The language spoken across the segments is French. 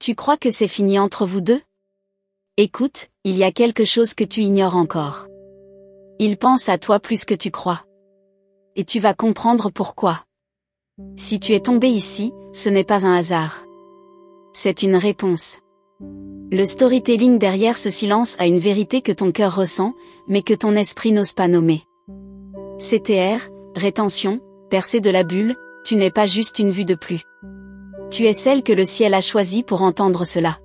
Tu crois que c'est fini entre vous deux? Écoute, il y a quelque chose que tu ignores encore. Il pense à toi plus que tu crois. Et tu vas comprendre pourquoi. Si tu es tombé ici, ce n'est pas un hasard. C'est une réponse. Le storytelling derrière ce silence a une vérité que ton cœur ressent, mais que ton esprit n'ose pas nommer. CTR, rétention, percée de la bulle, tu n'es pas juste une vue de plus. Tu es celle que le ciel a choisie pour entendre cela.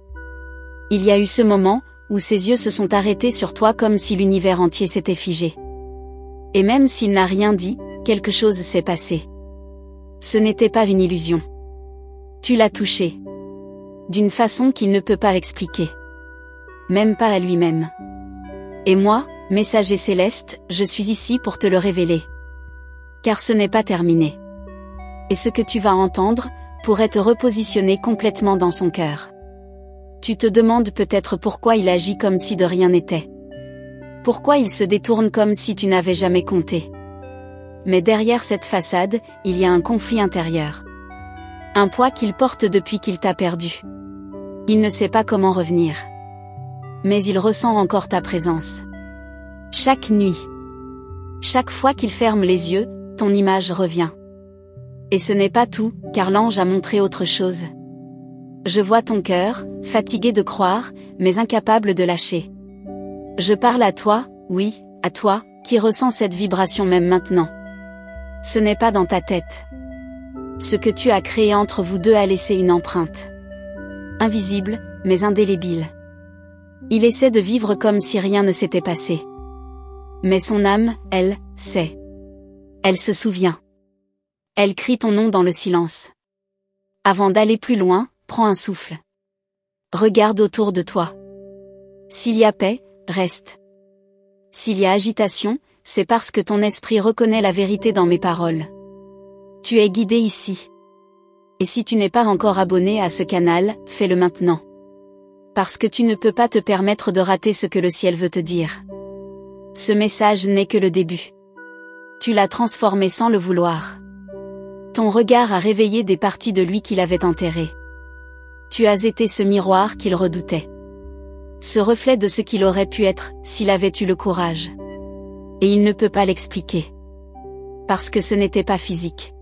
Il y a eu ce moment, où ses yeux se sont arrêtés sur toi comme si l'univers entier s'était figé. Et même s'il n'a rien dit, quelque chose s'est passé. Ce n'était pas une illusion. Tu l'as touché. D'une façon qu'il ne peut pas expliquer. Même pas à lui-même. Et moi, messager céleste, je suis ici pour te le révéler. Car ce n'est pas terminé. Et ce que tu vas entendre, pourrait te repositionner complètement dans son cœur. Tu te demandes peut-être pourquoi il agit comme si de rien n'était. Pourquoi il se détourne comme si tu n'avais jamais compté. Mais derrière cette façade, il y a un conflit intérieur. Un poids qu'il porte depuis qu'il t'a perdu. Il ne sait pas comment revenir. Mais il ressent encore ta présence. Chaque nuit. Chaque fois qu'il ferme les yeux, ton image revient. Et ce n'est pas tout, car l'ange a montré autre chose. Je vois ton cœur, fatigué de croire, mais incapable de lâcher. Je parle à toi, oui, à toi, qui ressens cette vibration même maintenant. Ce n'est pas dans ta tête. Ce que tu as créé entre vous deux a laissé une empreinte. Invisible, mais indélébile. Il essaie de vivre comme si rien ne s'était passé. Mais son âme, elle, sait. Elle se souvient. Elle crie ton nom dans le silence. Avant d'aller plus loin, prends un souffle. Regarde autour de toi. S'il y a paix, reste. S'il y a agitation, c'est parce que ton esprit reconnaît la vérité dans mes paroles. Tu es guidé ici. Et si tu n'es pas encore abonné à ce canal, fais-le maintenant. Parce que tu ne peux pas te permettre de rater ce que le ciel veut te dire. Ce message n'est que le début. Tu l'as transformé sans le vouloir. Ton regard a réveillé des parties de lui qu'il avait enterrées. Tu as été ce miroir qu'il redoutait. Ce reflet de ce qu'il aurait pu être, s'il avait eu le courage. Et il ne peut pas l'expliquer. Parce que ce n'était pas physique.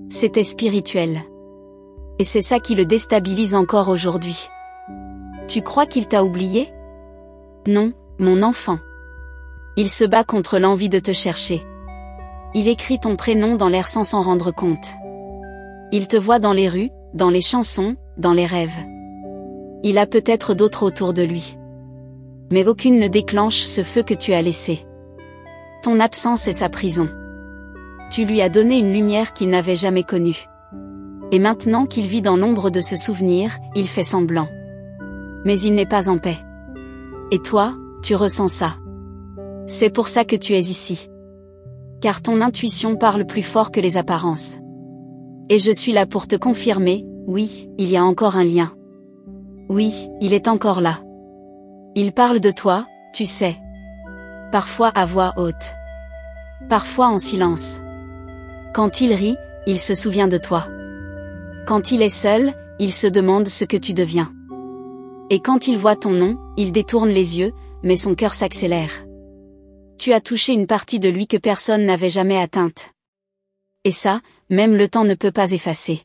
C'était spirituel. Et c'est ça qui le déstabilise encore aujourd'hui. Tu crois qu'il t'a oublié? Non, mon enfant. Il se bat contre l'envie de te chercher. Il écrit ton prénom dans l'air sans s'en rendre compte. Il te voit dans les rues, dans les chansons, dans les rêves. Il a peut-être d'autres autour de lui. Mais aucune ne déclenche ce feu que tu as laissé. Ton absence est sa prison. Tu lui as donné une lumière qu'il n'avait jamais connue. Et maintenant qu'il vit dans l'ombre de ce souvenir, il fait semblant. Mais il n'est pas en paix. Et toi, tu ressens ça. C'est pour ça que tu es ici. Car ton intuition parle plus fort que les apparences. Et je suis là pour te confirmer, oui, il y a encore un lien. Oui, il est encore là. Il parle de toi, tu sais. Parfois à voix haute. Parfois en silence. Quand il rit, il se souvient de toi. Quand il est seul, il se demande ce que tu deviens. Et quand il voit ton nom, il détourne les yeux, mais son cœur s'accélère. Tu as touché une partie de lui que personne n'avait jamais atteinte. Et ça, même le temps ne peut pas effacer.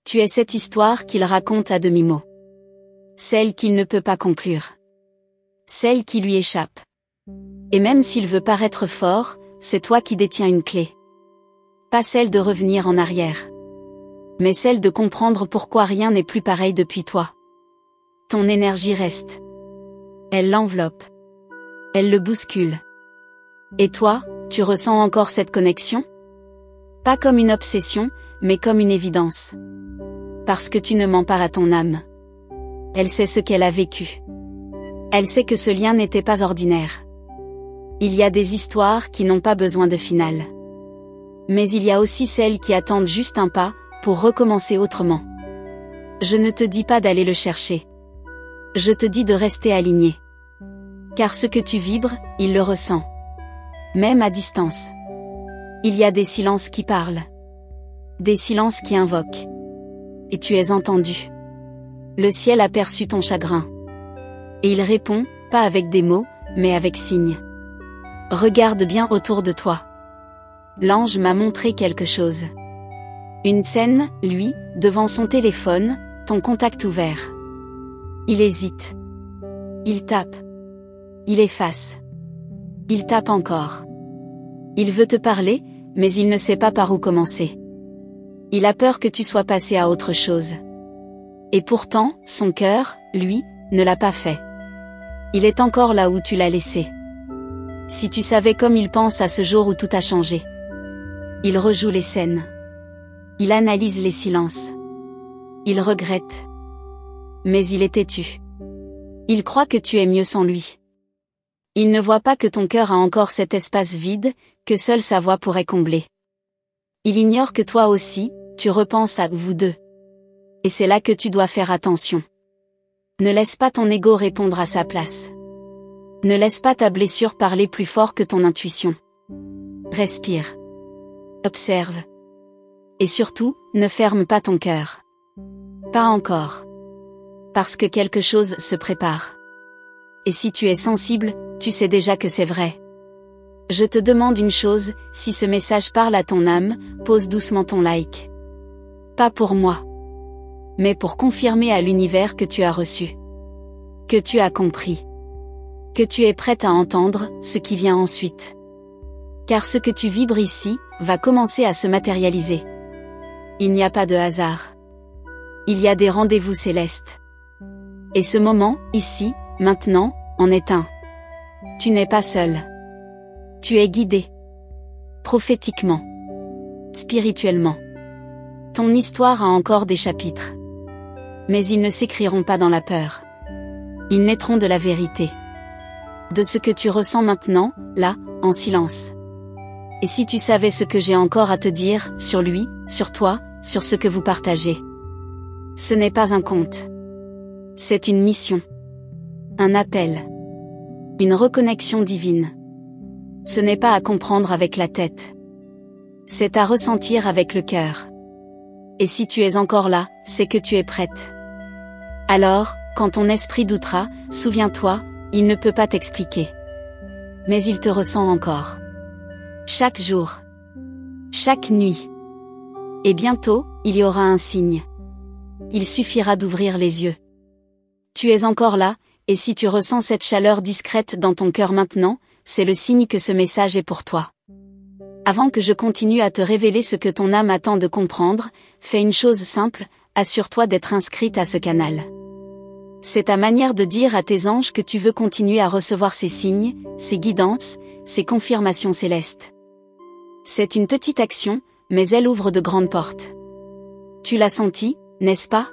Tu es cette histoire qu'il raconte à demi-mot. Celle qu'il ne peut pas conclure. Celle qui lui échappe. Et même s'il veut paraître fort, c'est toi qui détiens une clé. Pas celle de revenir en arrière. Mais celle de comprendre pourquoi rien n'est plus pareil depuis toi. Ton énergie reste. Elle l'enveloppe. Elle le bouscule. Et toi, tu ressens encore cette connexion? Pas comme une obsession, mais comme une évidence. Parce que tu ne mens pas à ton âme. Elle sait ce qu'elle a vécu. Elle sait que ce lien n'était pas ordinaire. Il y a des histoires qui n'ont pas besoin de finale. Mais il y a aussi celles qui attendent juste un pas, pour recommencer autrement. Je ne te dis pas d'aller le chercher. Je te dis de rester aligné. Car ce que tu vibres, il le ressent. Même à distance. Il y a des silences qui parlent. Des silences qui invoquent. Et tu es entendu. Le ciel aperçut ton chagrin. Et il répond, pas avec des mots, mais avec signes. Regarde bien autour de toi. L'ange m'a montré quelque chose. Une scène, lui, devant son téléphone, ton contact ouvert. Il hésite. Il tape. Il efface. Il tape encore. Il veut te parler, mais il ne sait pas par où commencer. Il a peur que tu sois passé à autre chose. Et pourtant, son cœur, lui, ne l'a pas fait. Il est encore là où tu l'as laissé. Si tu savais comme il pense à ce jour où tout a changé. Il rejoue les scènes. Il analyse les silences. Il regrette. Mais il est têtu. Il croit que tu es mieux sans lui. Il ne voit pas que ton cœur a encore cet espace vide, que seule sa voix pourrait combler. Il ignore que toi aussi, tu repenses à vous deux. Et c'est là que tu dois faire attention. Ne laisse pas ton ego répondre à sa place. Ne laisse pas ta blessure parler plus fort que ton intuition. Respire. Observe. Et surtout, ne ferme pas ton cœur. Pas encore. Parce que quelque chose se prépare. Et si tu es sensible, tu sais déjà que c'est vrai. Je te demande une chose, si ce message parle à ton âme, pose doucement ton like. Pas pour moi. Mais pour confirmer à l'univers que tu as reçu. Que tu as compris. Que tu es prête à entendre ce qui vient ensuite. Car ce que tu vibres ici, va commencer à se matérialiser. Il n'y a pas de hasard. Il y a des rendez-vous célestes. Et ce moment, ici, maintenant, en est un. Tu n'es pas seul. Tu es guidé. Prophétiquement. Spirituellement. Ton histoire a encore des chapitres. Mais ils ne s'écriront pas dans la peur. Ils naîtront de la vérité. De ce que tu ressens maintenant, là, en silence. Et si tu savais ce que j'ai encore à te dire, sur lui, sur toi, sur ce que vous partagez. Ce n'est pas un conte. C'est une mission. Un appel. Une reconnexion divine. Ce n'est pas à comprendre avec la tête. C'est à ressentir avec le cœur. Et si tu es encore là, c'est que tu es prête. Alors, quand ton esprit doutera, souviens-toi, il ne peut pas t'expliquer. Mais il te ressent encore. Chaque jour. Chaque nuit. Et bientôt, il y aura un signe. Il suffira d'ouvrir les yeux. Tu es encore là, et si tu ressens cette chaleur discrète dans ton cœur maintenant, c'est le signe que ce message est pour toi. Avant que je continue à te révéler ce que ton âme attend de comprendre, fais une chose simple, assure-toi d'être inscrite à ce canal. C'est ta manière de dire à tes anges que tu veux continuer à recevoir ces signes, ces guidances, ces confirmations célestes. C'est une petite action, mais elle ouvre de grandes portes. Tu l'as senti, n'est-ce pas?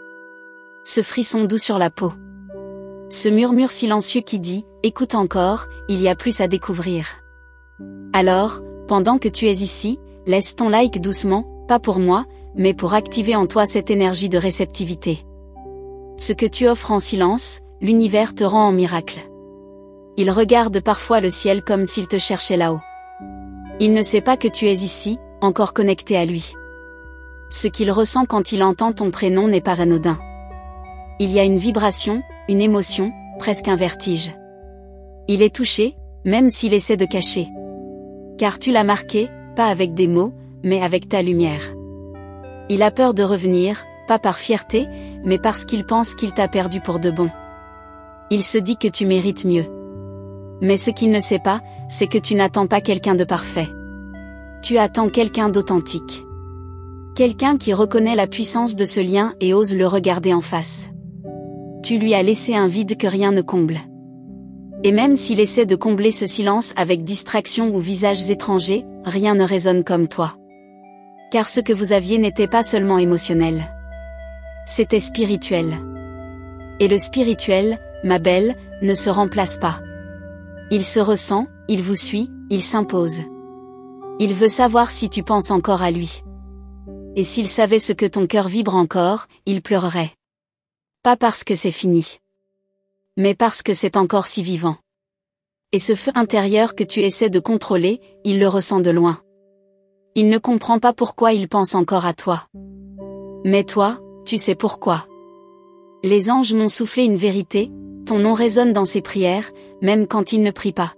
Ce frisson doux sur la peau. Ce murmure silencieux qui dit, écoute encore, il y a plus à découvrir. Alors, pendant que tu es ici, laisse ton like doucement, pas pour moi, mais pour activer en toi cette énergie de réceptivité. Ce que tu offres en silence, l'univers te rend en miracle. Il regarde parfois le ciel comme s'il te cherchait là-haut. Il ne sait pas que tu es ici, encore connecté à lui. Ce qu'il ressent quand il entend ton prénom n'est pas anodin. Il y a une vibration, une émotion, presque un vertige. Il est touché, même s'il essaie de cacher. Car tu l'as marqué, pas avec des mots, mais avec ta lumière. Il a peur de revenir, pas par fierté, mais parce qu'il pense qu'il t'a perdu pour de bon. Il se dit que tu mérites mieux. Mais ce qu'il ne sait pas, c'est que tu n'attends pas quelqu'un de parfait. Tu attends quelqu'un d'authentique. Quelqu'un qui reconnaît la puissance de ce lien et ose le regarder en face. Tu lui as laissé un vide que rien ne comble. Et même s'il essaie de combler ce silence avec distraction ou visages étrangers, rien ne résonne comme toi. Car ce que vous aviez n'était pas seulement émotionnel. C'était spirituel. Et le spirituel, ma belle, ne se remplace pas. Il se ressent, il vous suit, il s'impose. Il veut savoir si tu penses encore à lui. Et s'il savait ce que ton cœur vibre encore, il pleurerait. Pas parce que c'est fini. Mais parce que c'est encore si vivant. Et ce feu intérieur que tu essaies de contrôler, il le ressent de loin. Il ne comprend pas pourquoi il pense encore à toi. Mais toi, tu sais pourquoi. Les anges m'ont soufflé une vérité, ton nom résonne dans ses prières, même quand il ne prie pas.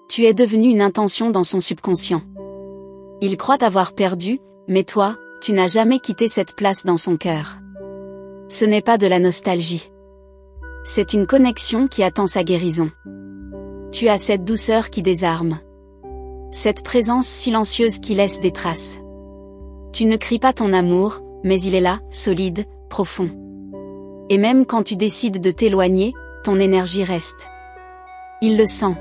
Tu es devenu une intention dans son subconscient. Il croit t'avoir perdu, mais toi, tu n'as jamais quitté cette place dans son cœur. Ce n'est pas de la nostalgie. C'est une connexion qui attend sa guérison. Tu as cette douceur qui désarme. Cette présence silencieuse qui laisse des traces. Tu ne cries pas ton amour, mais il est là, solide, profond. Et même quand tu décides de t'éloigner, ton énergie reste. Il le sent.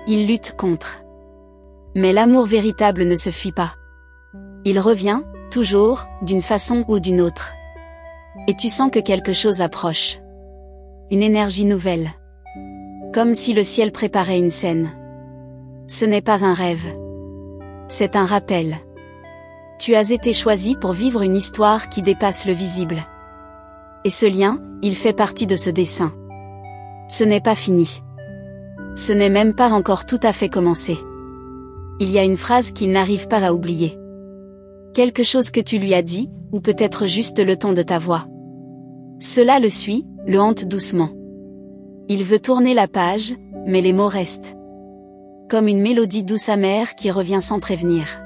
Il lutte contre. Mais l'amour véritable ne se fuit pas. Il revient, toujours, d'une façon ou d'une autre. Et tu sens que quelque chose approche. Une énergie nouvelle. Comme si le ciel préparait une scène. Ce n'est pas un rêve. C'est un rappel. Tu as été choisi pour vivre une histoire qui dépasse le visible. Et ce lien, il fait partie de ce dessin. Ce n'est pas fini. Ce n'est même pas encore tout à fait commencé. Il y a une phrase qu'il n'arrive pas à oublier. Quelque chose que tu lui as dit, ou peut-être juste le ton de ta voix. Cela le suit, le hante doucement. Il veut tourner la page, mais les mots restent. Comme une mélodie douce amère qui revient sans prévenir.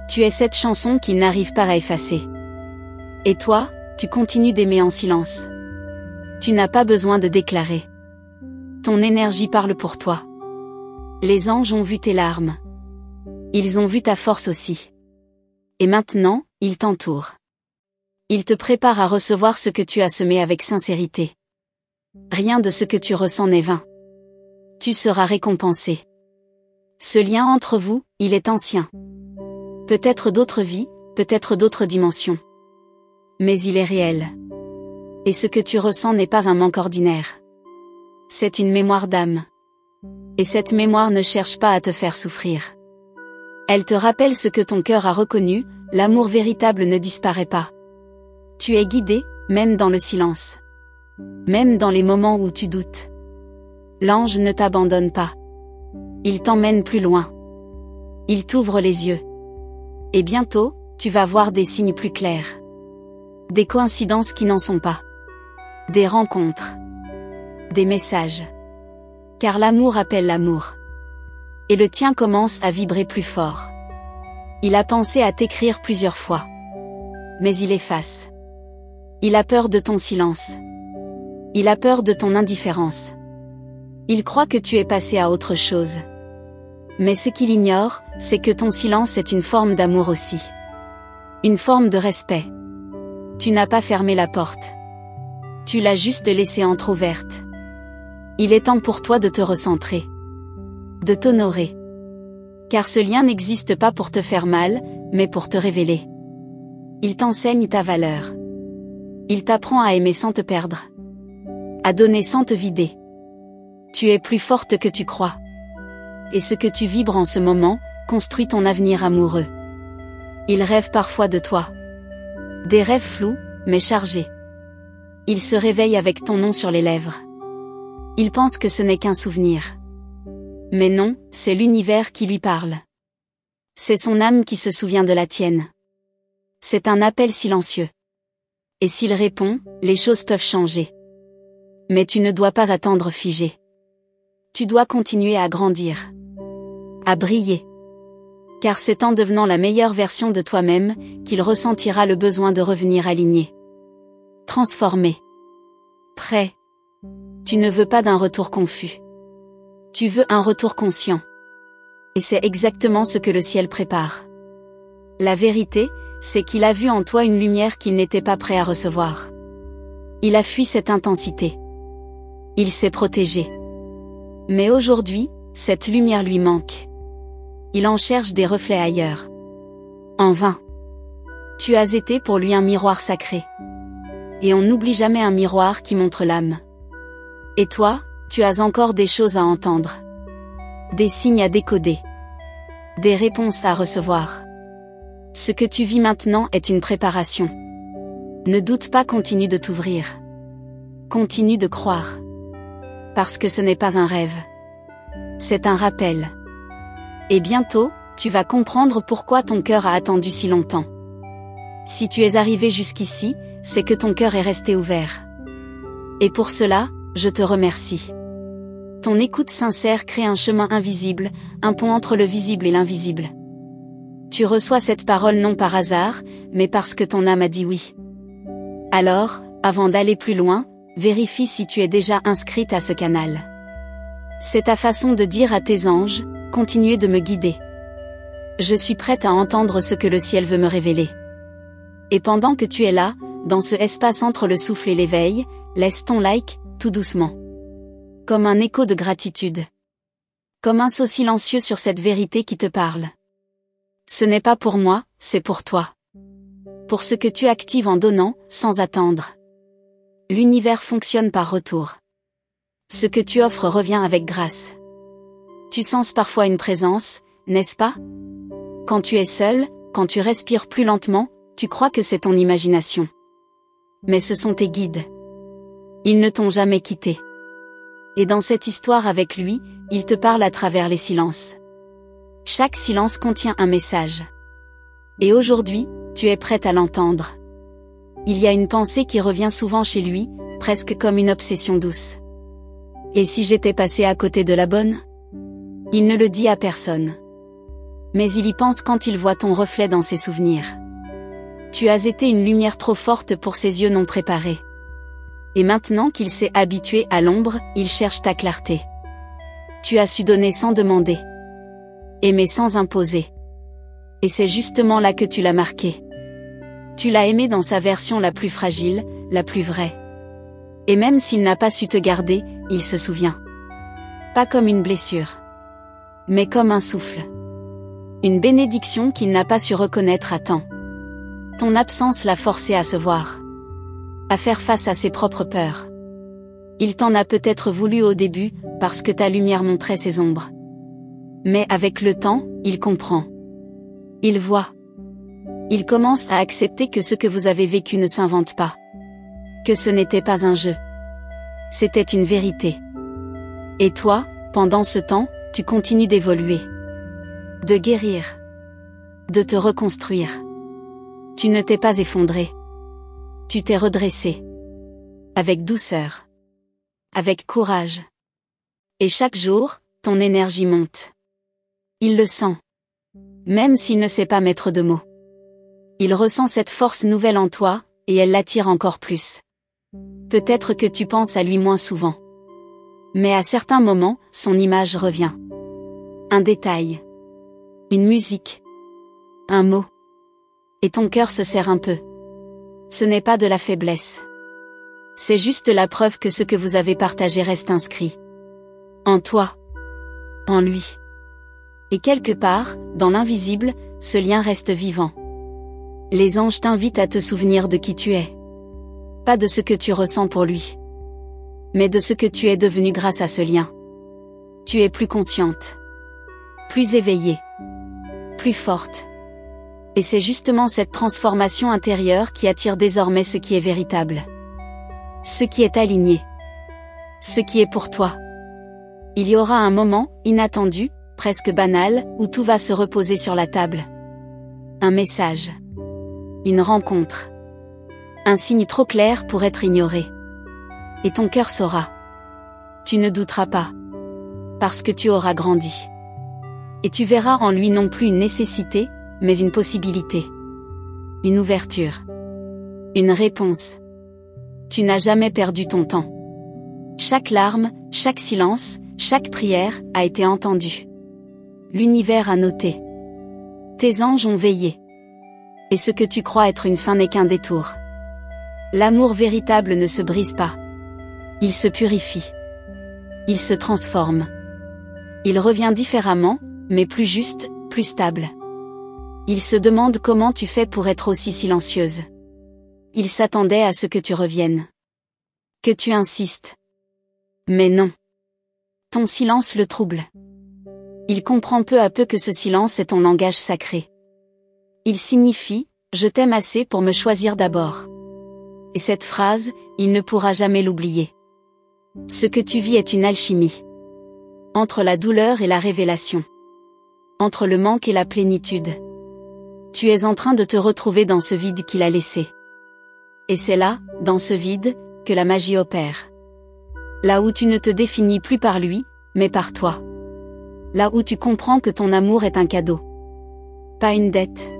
Tu es cette chanson qu'il n'arrive pas à effacer. Et toi, tu continues d'aimer en silence. Tu n'as pas besoin de déclarer. Ton énergie parle pour toi. Les anges ont vu tes larmes. Ils ont vu ta force aussi. Et maintenant, ils t'entourent. Ils te préparent à recevoir ce que tu as semé avec sincérité. Rien de ce que tu ressens n'est vain. Tu seras récompensé. Ce lien entre vous, il est ancien. Peut-être d'autres vies, peut-être d'autres dimensions. Mais il est réel. Et ce que tu ressens n'est pas un manque ordinaire. C'est une mémoire d'âme. Et cette mémoire ne cherche pas à te faire souffrir. Elle te rappelle ce que ton cœur a reconnu, l'amour véritable ne disparaît pas. Tu es guidé, même dans le silence. Même dans les moments où tu doutes. L'ange ne t'abandonne pas. Il t'emmène plus loin. Il t'ouvre les yeux. Et bientôt, tu vas voir des signes plus clairs. Des coïncidences qui n'en sont pas. Des rencontres. Des messages. Car l'amour appelle l'amour. Et le tien commence à vibrer plus fort. Il a pensé à t'écrire plusieurs fois. Mais il efface. Il a peur de ton silence. Il a peur de ton indifférence. Il croit que tu es passé à autre chose. Mais ce qu'il ignore, c'est que ton silence est une forme d'amour aussi. Une forme de respect. Tu n'as pas fermé la porte. Tu l'as juste laissée entr'ouverte. Il est temps pour toi de te recentrer. De t'honorer. Car ce lien n'existe pas pour te faire mal, mais pour te révéler. Il t'enseigne ta valeur. Il t'apprend à aimer sans te perdre. À donner sans te vider. Tu es plus forte que tu crois. Et ce que tu vibres en ce moment, construit ton avenir amoureux. Il rêve parfois de toi. Des rêves flous, mais chargés. Il se réveille avec ton nom sur les lèvres. Il pense que ce n'est qu'un souvenir. Mais non, c'est l'univers qui lui parle. C'est son âme qui se souvient de la tienne. C'est un appel silencieux. Et s'il répond, les choses peuvent changer. Mais tu ne dois pas attendre figé. Tu dois continuer à grandir. À briller. Car c'est en devenant la meilleure version de toi-même, qu'il ressentira le besoin de revenir aligné. Transformé. Prêt. Tu ne veux pas d'un retour confus. Tu veux un retour conscient. Et c'est exactement ce que le ciel prépare. La vérité, c'est qu'il a vu en toi une lumière qu'il n'était pas prêt à recevoir. Il a fui cette intensité. Il s'est protégé. Mais aujourd'hui, cette lumière lui manque. Il en cherche des reflets ailleurs. En vain. Tu as été pour lui un miroir sacré. Et on n'oublie jamais un miroir qui montre l'âme. Et toi, tu as encore des choses à entendre. Des signes à décoder. Des réponses à recevoir. Ce que tu vis maintenant est une préparation. Ne doute pas, continue de t'ouvrir. Continue de croire. Parce que ce n'est pas un rêve. C'est un rappel. Et bientôt, tu vas comprendre pourquoi ton cœur a attendu si longtemps. Si tu es arrivé jusqu'ici, c'est que ton cœur est resté ouvert. Et pour cela, je te remercie. Ton écoute sincère crée un chemin invisible, un pont entre le visible et l'invisible. Tu reçois cette parole non par hasard, mais parce que ton âme a dit oui. Alors, avant d'aller plus loin, vérifie si tu es déjà inscrite à ce canal. C'est ta façon de dire à tes anges, continuez de me guider. Je suis prête à entendre ce que le ciel veut me révéler. Et pendant que tu es là, dans ce espace entre le souffle et l'éveil, laisse ton like, tout doucement. Comme un écho de gratitude. Comme un saut silencieux sur cette vérité qui te parle. Ce n'est pas pour moi, c'est pour toi. Pour ce que tu actives en donnant, sans attendre. L'univers fonctionne par retour. Ce que tu offres revient avec grâce. Tu sens parfois une présence, n'est-ce pas? Quand tu es seul, quand tu respires plus lentement, tu crois que c'est ton imagination. Mais ce sont tes guides. Ils ne t'ont jamais quitté. Et dans cette histoire avec lui, il te parle à travers les silences. Chaque silence contient un message. Et aujourd'hui, tu es prête à l'entendre. Il y a une pensée qui revient souvent chez lui, presque comme une obsession douce. Et si j'étais passé à côté de la bonne? Il ne le dit à personne. Mais il y pense quand il voit ton reflet dans ses souvenirs. Tu as été une lumière trop forte pour ses yeux non préparés. Et maintenant qu'il s'est habitué à l'ombre, il cherche ta clarté. Tu as su donner sans demander. Aimer sans imposer. Et c'est justement là que tu l'as marqué. Tu l'as aimé dans sa version la plus fragile, la plus vraie. Et même s'il n'a pas su te garder, il se souvient. Pas comme une blessure. Mais comme un souffle. Une bénédiction qu'il n'a pas su reconnaître à temps. Ton absence l'a forcé à se voir. À faire face à ses propres peurs. Il t'en a peut-être voulu au début, parce que ta lumière montrait ses ombres. Mais avec le temps, il comprend. Il voit. Il commence à accepter que ce que vous avez vécu ne s'invente pas. Que ce n'était pas un jeu. C'était une vérité. Et toi, pendant ce temps, tu continues d'évoluer. De guérir. De te reconstruire. Tu ne t'es pas effondré. Tu t'es redressé. Avec douceur. Avec courage. Et chaque jour, ton énergie monte. Il le sent. Même s'il ne sait pas mettre de mots. Il ressent cette force nouvelle en toi, et elle l'attire encore plus. Peut-être que tu penses à lui moins souvent. Mais à certains moments, son image revient. Un détail. Une musique. Un mot. Et ton cœur se serre un peu. Ce n'est pas de la faiblesse. C'est juste la preuve que ce que vous avez partagé reste inscrit. En toi. En lui. Et quelque part, dans l'invisible, ce lien reste vivant. Les anges t'invitent à te souvenir de qui tu es. Pas de ce que tu ressens pour lui. Mais de ce que tu es devenu grâce à ce lien. Tu es plus consciente. Plus éveillée. Plus forte. Et c'est justement cette transformation intérieure qui attire désormais ce qui est véritable. Ce qui est aligné. Ce qui est pour toi. Il y aura un moment, inattendu, presque banal, où tout va se reposer sur la table. Un message. Une rencontre. Un signe trop clair pour être ignoré. Et ton cœur saura. Tu ne douteras pas. Parce que tu auras grandi. Et tu verras en lui non plus une nécessité, mais une possibilité. Une ouverture. Une réponse. Tu n'as jamais perdu ton temps. Chaque larme, chaque silence, chaque prière a été entendue. L'univers a noté. Tes anges ont veillé. Et ce que tu crois être une fin n'est qu'un détour. L'amour véritable ne se brise pas. Il se purifie. Il se transforme. Il revient différemment, mais plus juste, plus stable. Il se demande comment tu fais pour être aussi silencieuse. Il s'attendait à ce que tu reviennes. Que tu insistes. Mais non. Ton silence le trouble. Il comprend peu à peu que ce silence est ton langage sacré. Il signifie « Je t'aime assez pour me choisir d'abord ». Et cette phrase, il ne pourra jamais l'oublier. Ce que tu vis est une alchimie. Entre la douleur et la révélation. Entre le manque et la plénitude. Tu es en train de te retrouver dans ce vide qu'il a laissé. Et c'est là, dans ce vide, que la magie opère. Là où tu ne te définis plus par lui, mais par toi. Là où tu comprends que ton amour est un cadeau. Pas une dette.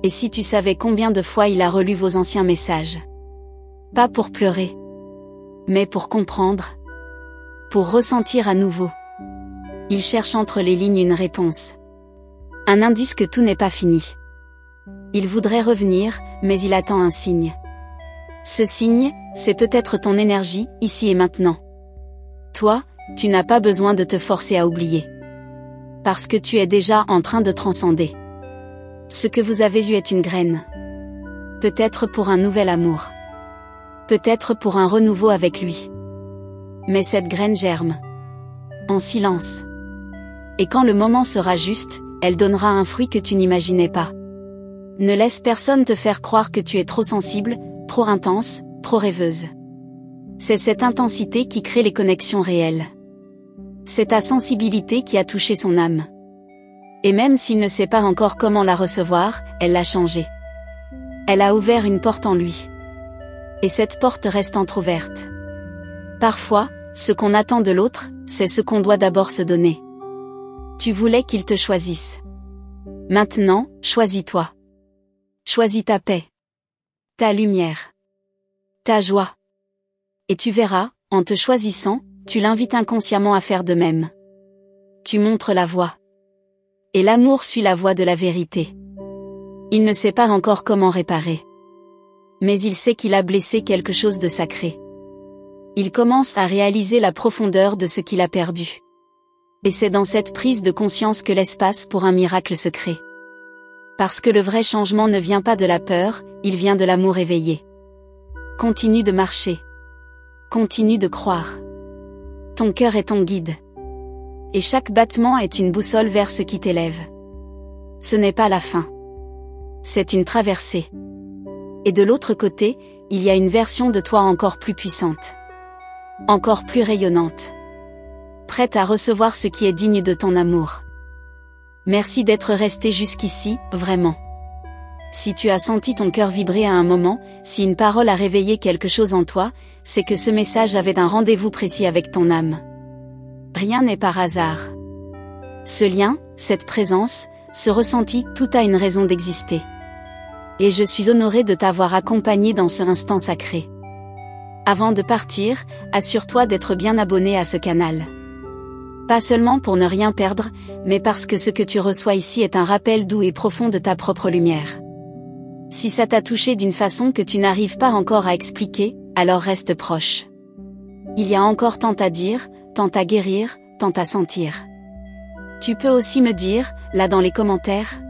Et si tu savais combien de fois il a relu vos anciens messages. Pas pour pleurer. Mais pour comprendre. Pour ressentir à nouveau. Il cherche entre les lignes une réponse. Un indice que tout n'est pas fini. Il voudrait revenir, mais il attend un signe. Ce signe, c'est peut-être ton énergie, ici et maintenant. Toi, tu n'as pas besoin de te forcer à oublier. Parce que tu es déjà en train de transcender. Ce que vous avez eu est une graine. Peut-être pour un nouvel amour. Peut-être pour un renouveau avec lui. Mais cette graine germe. En silence. Et quand le moment sera juste, elle donnera un fruit que tu n'imaginais pas. Ne laisse personne te faire croire que tu es trop sensible, trop intense, trop rêveuse. C'est cette intensité qui crée les connexions réelles. C'est ta sensibilité qui a touché son âme. Et même s'il ne sait pas encore comment la recevoir, elle l'a changée. Elle a ouvert une porte en lui. Et cette porte reste entr'ouverte. Parfois, ce qu'on attend de l'autre, c'est ce qu'on doit d'abord se donner. Tu voulais qu'il te choisisse. Maintenant, choisis-toi. Choisis ta paix. Ta lumière. Ta joie. Et tu verras, en te choisissant, tu l'invites inconsciemment à faire de même. Tu montres la voie. Et l'amour suit la voie de la vérité. Il ne sait pas encore comment réparer. Mais il sait qu'il a blessé quelque chose de sacré. Il commence à réaliser la profondeur de ce qu'il a perdu. Et c'est dans cette prise de conscience que l'espace pour un miracle se crée. Parce que le vrai changement ne vient pas de la peur, il vient de l'amour éveillé. Continue de marcher. Continue de croire. Ton cœur est ton guide. Et chaque battement est une boussole vers ce qui t'élève. Ce n'est pas la fin. C'est une traversée. Et de l'autre côté, il y a une version de toi encore plus puissante. Encore plus rayonnante. Prête à recevoir ce qui est digne de ton amour. Merci d'être resté jusqu'ici, vraiment. Si tu as senti ton cœur vibrer à un moment, si une parole a réveillé quelque chose en toi, c'est que ce message avait un rendez-vous précis avec ton âme. Rien n'est par hasard. Ce lien, cette présence, ce ressenti, tout a une raison d'exister. Et je suis honorée de t'avoir accompagné dans ce instant sacré. Avant de partir, assure-toi d'être bien abonné à ce canal. Pas seulement pour ne rien perdre, mais parce que ce que tu reçois ici est un rappel doux et profond de ta propre lumière. Si ça t'a touché d'une façon que tu n'arrives pas encore à expliquer, alors reste proche. Il y a encore tant à dire, tant à guérir, tant à sentir. Tu peux aussi me dire, là dans les commentaires,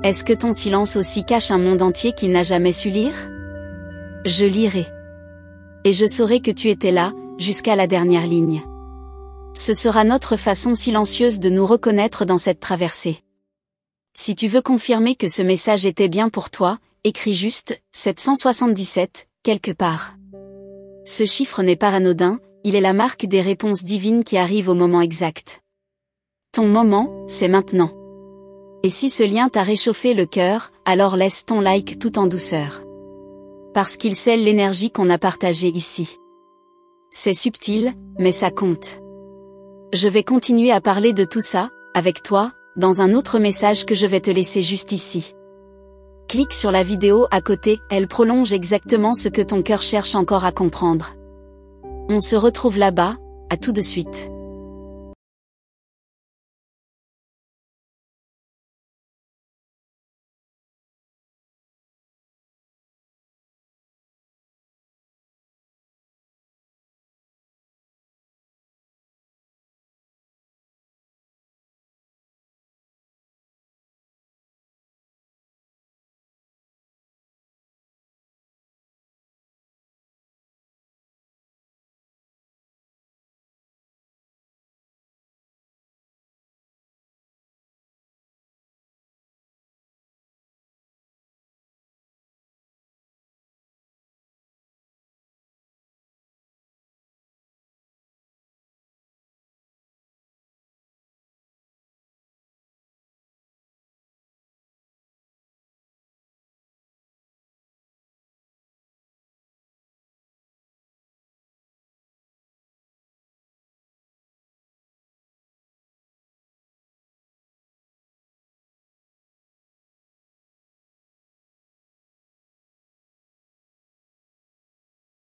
est-ce que ton silence aussi cache un monde entier qu'il n'a jamais su lire? Je lirai. Et je saurai que tu étais là, jusqu'à la dernière ligne. Ce sera notre façon silencieuse de nous reconnaître dans cette traversée. Si tu veux confirmer que ce message était bien pour toi, écris juste 777, quelque part. Ce chiffre n'est pas anodin, il est la marque des réponses divines qui arrivent au moment exact. Ton moment, c'est maintenant. Et si ce lien t'a réchauffé le cœur, alors laisse ton like tout en douceur. Parce qu'il scelle l'énergie qu'on a partagée ici. C'est subtil, mais ça compte. Je vais continuer à parler de tout ça, avec toi, dans un autre message que je vais te laisser juste ici. Clique sur la vidéo à côté, elle prolonge exactement ce que ton cœur cherche encore à comprendre. On se retrouve là-bas, à tout de suite.